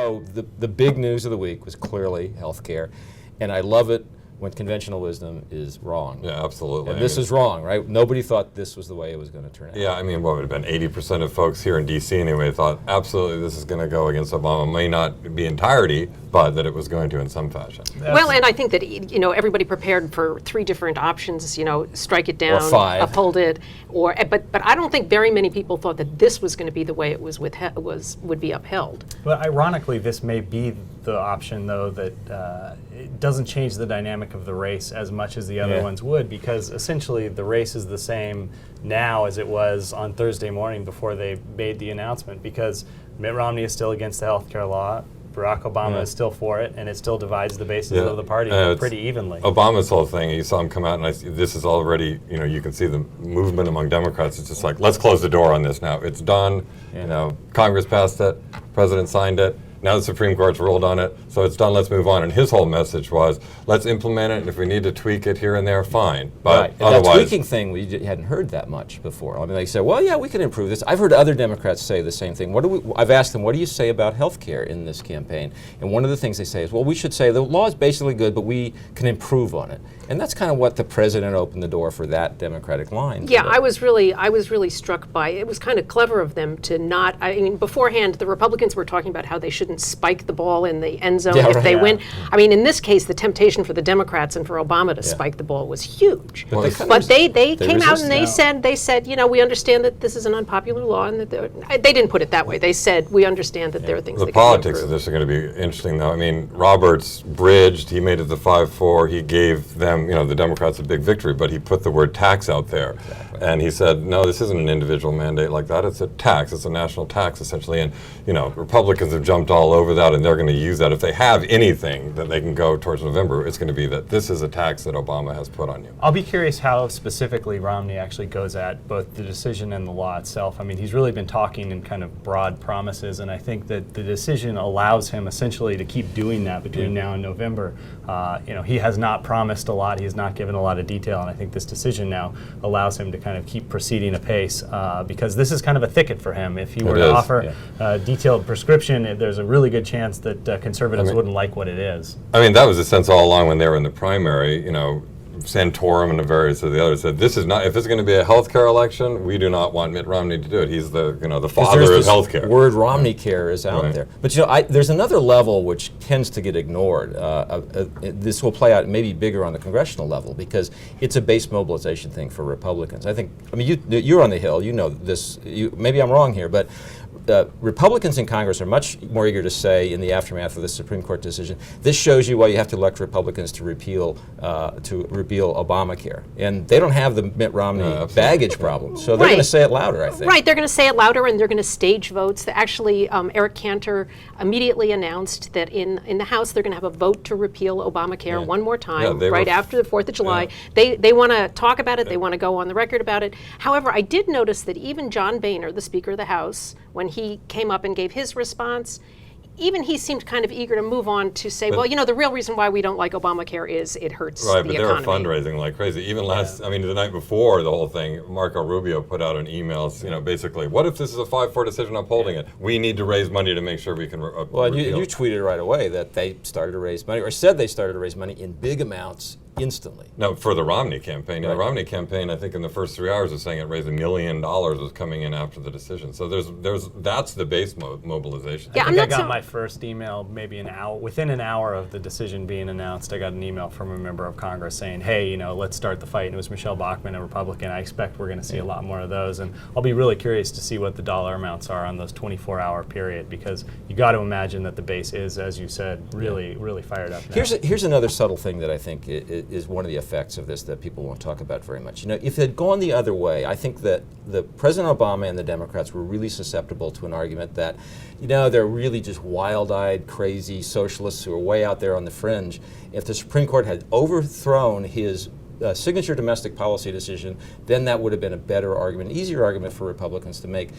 know, the big news of the week was clearly health care, and I love it when conventional wisdom is wrong. Yeah, absolutely. And this is wrong, right? Nobody thought this was the way it was going to turn out. Yeah, I mean, what would have been 80% of folks here in D.C. anyway thought absolutely this is going to go against Obama. May not be entirety, but that it was going to in some fashion. Well, and I think that, you know, everybody prepared for 3 different options, you know, strike it down, Or 5. uphold it, or but I don't think very many people thought that this was going to be the way it was would be upheld. Well, ironically, this may be the option, though, that it doesn't change the dynamic of the race as much as the other ones would, because essentially the race is the same now as it was on Thursday morning before they made the announcement, because Mitt Romney is still against the health care law, Barack Obama is still for it, and it still divides the bases of the party pretty evenly. Obama's whole thing, you saw him come out, and this is already, you know, you can see the movement among Democrats. It's just like, let's close the door on this now. It's done. You know, Congress passed it, President signed it. Now the Supreme Court's ruled on it, so it's done, let's move on. And his whole message was, let's implement it, and if we need to tweak it here and there, fine. But otherwise... That tweaking thing, we hadn't heard that much before. I mean, they said, well, yeah, we can improve this. I've heard other Democrats say the same thing. I've asked them, what do you say about health care in this campaign? And one of the things they say is, well, we should say the law is basically good, but we can improve on it. And that's kind of what the president opened the door for that Democratic line. Yeah, I was really struck by it. It was kind of clever of them to not. I mean, beforehand, the Republicans were talking about how they shouldn't spike the ball in the end zone if they win. I mean, in this case, the temptation for the Democrats and for Obama to spike the ball was huge. But they came out and they said, you know, we understand that this is an unpopular law, and that they didn't put it that way. They said, we understand that there are things. The politics of this are going to be interesting, though. I mean, Roberts bridged. He made it the 5-4. He gave them, you know, the Democrats a big victory, but he put the word tax out there. And he said, no, this isn't an individual mandate like that. It's a tax. It's a national tax, essentially. And, you know, Republicans have jumped all over that, and they're going to use that. If they have anything that they can go towards November, it's going to be that this is a tax that Obama has put on you. I'll be curious how specifically Romney actually goes at both the decision and the law itself. I mean, he's really been talking in kind of broad promises, and I think that the decision allows him essentially to keep doing that between now and November. You know, he has not promised a lot. He has not given a lot of detail, and I think this decision now allows him to kind of keep proceeding apace because this is kind of a thicket for him. If he were to offer a detailed prescription, there's a really good chance that conservatives wouldn't like what it is. I mean, that was the sense all along when they were in the primary. You know, Santorum and the various of the others said, this is not, if it's going to be a healthcare election, we do not want Mitt Romney to do it. He's the, you know, the father of healthcare. Word Romney care is out there. But you know, there's another level which tends to get ignored. This will play out maybe bigger on the congressional level because it's a base mobilization thing for Republicans. I mean, you're on the Hill, you know this, maybe I'm wrong here, but Republicans in Congress are much more eager to say in the aftermath of the Supreme Court decision, this shows you why you have to elect Republicans to repeal Obamacare. And they don't have the Mitt Romney baggage problem, so they're going to say it louder, I think. Right, they're going to say it louder, and they're going to stage votes. Actually, Eric Cantor immediately announced that in the House they're going to have a vote to repeal Obamacare one more time, right after the 4th of July. They want to talk about it. They want to go on the record about it. However, I did notice that even John Boehner, the Speaker of the House, when he came up and gave his response, even he seemed kind of eager to move on to say, well, you know, the real reason why we don't like Obamacare is it hurts the economy. Right, but they were fundraising like crazy. Even I mean, the night before the whole thing, Marco Rubio put out an email, you know, basically, what if this is a 5-4 decision upholding it? We need to raise money to make sure we can Well, and you tweeted right away that they started to raise money, or said they started to raise money in big amounts instantly. No, for the Romney campaign. The Romney campaign, I think in the first 3 hours was saying it raised $1 million was coming in after the decision. So that's the base mobilization. Yeah, I got my first email maybe within an hour of the decision being announced. I got an email from a member of Congress saying, hey, you know, let's start the fight. And it was Michelle Bachmann, a Republican. I expect we're going to see a lot more of those. And I'll be really curious to see what the dollar amounts are on those 24-hour period, because you got to imagine that the base is, as you said, really, really fired up now. Here's another subtle thing that I think is one of the effects of this that people won't talk about very much. You know, if it had gone the other way, I think that President Obama and the Democrats were really susceptible to an argument that, you know, they're really just wild-eyed, crazy socialists who are way out there on the fringe. If the Supreme Court had overthrown his signature domestic policy decision, then that would have been a better argument, easier argument for Republicans to make.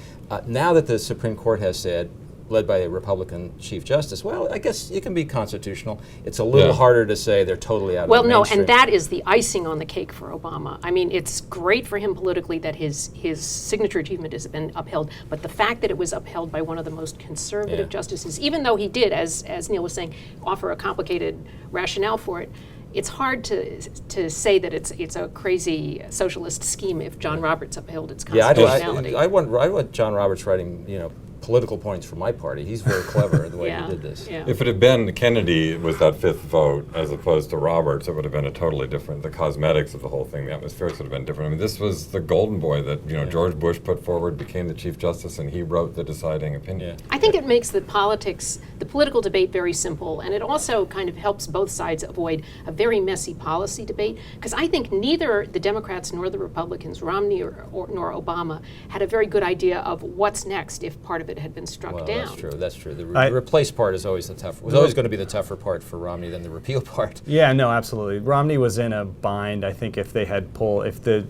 Now that the Supreme Court has said, led by a Republican Chief Justice, well, I guess it can be constitutional. It's a little harder to say they're totally out of the mainstream. Well, no, and that is the icing on the cake for Obama. I mean, it's great for him politically that his signature achievement has been upheld, but the fact that it was upheld by one of the most conservative justices, even though he did, as Neil was saying, offer a complicated rationale for it, it's hard to say that it's a crazy socialist scheme if John Roberts upheld its constitutionality. I want John Roberts writing, political points for my party. He's very clever the way he did this. Yeah. If it had been Kennedy was that fifth vote as opposed to Roberts, it would have been a totally different, the cosmetics of the whole thing, the atmospherics would have been different. I mean, this was the golden boy that, George Bush put forward, became the Chief Justice, and he wrote the deciding opinion. I think it makes the political debate very simple, and it also kind of helps both sides avoid a very messy policy debate, because I think neither the Democrats nor the Republicans, Romney nor Obama, had a very good idea of what's next if part of it had been struck down. That's true. The replace part is always was always going to be the tougher part for Romney than the repeal part. Yeah, no, absolutely. Romney was in a bind, I think, if the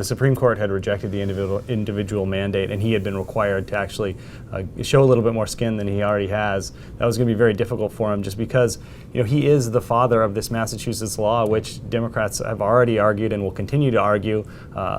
Supreme Court had rejected the individual mandate and he had been required to actually show a little bit more skin than he already has, that was going to be very difficult for him, just because he is the father of this Massachusetts law, which Democrats have already argued and will continue to argue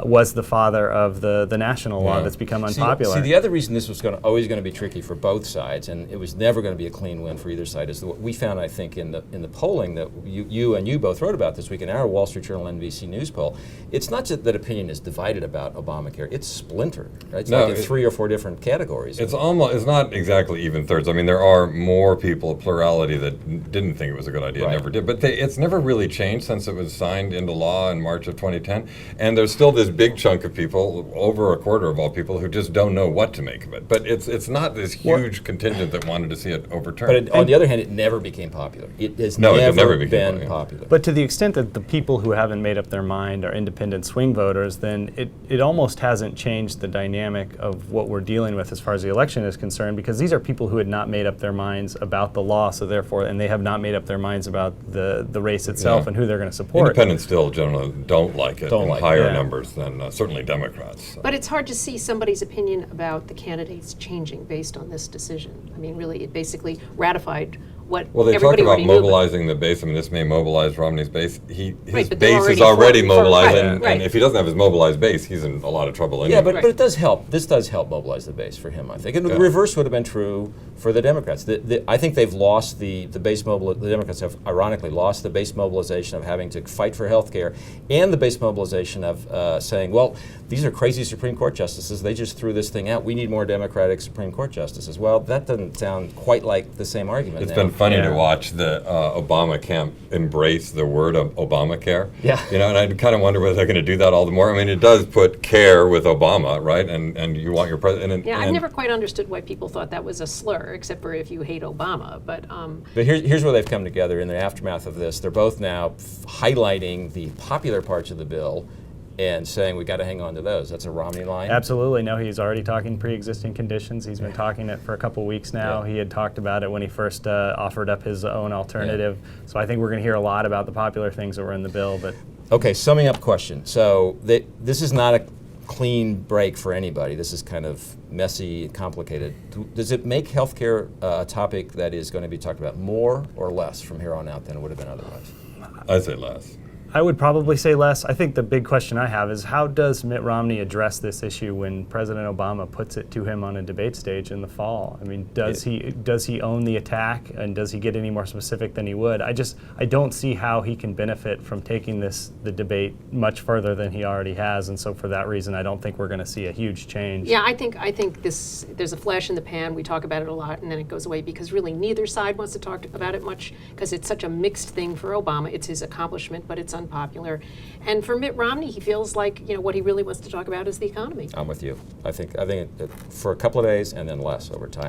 was the father of the national law that's become unpopular. See, the other reason this was always going to be tricky for both sides, and it was never going to be a clean win for either side, is what we found, I think, in the polling that you both wrote about this week in our Wall Street Journal NBC News poll. It's not just that opinion is divided about Obamacare; it's splintered. Right? It's in 3 or 4 different categories. It's not exactly even thirds. I mean, there are more people, a plurality that didn't think it was a good idea, never did. But it's never really changed since it was signed into law in March of 2010. And there's still this big chunk of people, over a quarter of all people, who just don't know what to make of it. But it's not this huge contingent that wanted to see it overturned. But on the other hand, it never became popular. It has never been popular. But to the extent that the people who haven't made up their mind are independent swing voters, then it almost hasn't changed the dynamic of what we're dealing with as far as the election is concerned, because these are people who had not made up their minds about the law, so therefore, and they have not made up their minds about the race itself and who they're going to support. Independents still generally don't like it in higher numbers than certainly Democrats. But it's hard to see somebody's opinion about the candidates changing based on this decision. I mean, really, it basically ratified what they everybody talk about already mobilizing the base. I mean, this may mobilize Romney's base. His but base is already mobilized, and if he doesn't have his mobilized base, he's in a lot of trouble anyway. Yeah, but it does help. This does help mobilize the base for him, I think. And the reverse would have been true for the Democrats. I think they've lost the base the Democrats have ironically lost the base mobilization of having to fight for health care, and the base mobilization of saying, well, these are crazy Supreme Court justices. They just threw this thing out. We need more Democratic Supreme Court justices. Well, that doesn't sound quite like the same argument. It's been funny to watch the Obama camp embrace the word of Obamacare. Yeah. And I kind of wonder whether they're going to do that all the more. I mean, it does put care with Obama, right? And you want your president. Yeah, I've never quite understood why people thought that was a slur, except for if you hate Obama. But here's where they've come together in the aftermath of this. They're both now highlighting the popular parts of the bill and saying we got to hang on to those. That's a Romney line. Absolutely. No, he's already talking pre-existing conditions. He's been talking it for a couple weeks now. He had talked about it when he first offered up his own alternative. So I think we're going to hear a lot about the popular things that were in the bill. But okay, summing up question. So this is not a clean break for anybody. This is kind of messy and complicated. Does it make healthcare a topic that is going to be talked about more or less from here on out than it would have been otherwise? I'd say less. I would probably say less. I think the big question I have is, how does Mitt Romney address this issue when President Obama puts it to him on a debate stage in the fall? I mean, does he own the attack, and does he get any more specific than he would? I don't see how he can benefit from taking the debate much further than he already has, and so for that reason, I don't think we're going to see a huge change. Yeah, I think there's a flash in the pan. We talk about it a lot, and then it goes away because really neither side wants to talk about it much because it's such a mixed thing for Obama. It's his accomplishment, but it's unpopular. And for Mitt Romney, he feels like what he really wants to talk about is the economy. I'm with you. I think for a couple of days and then less over time.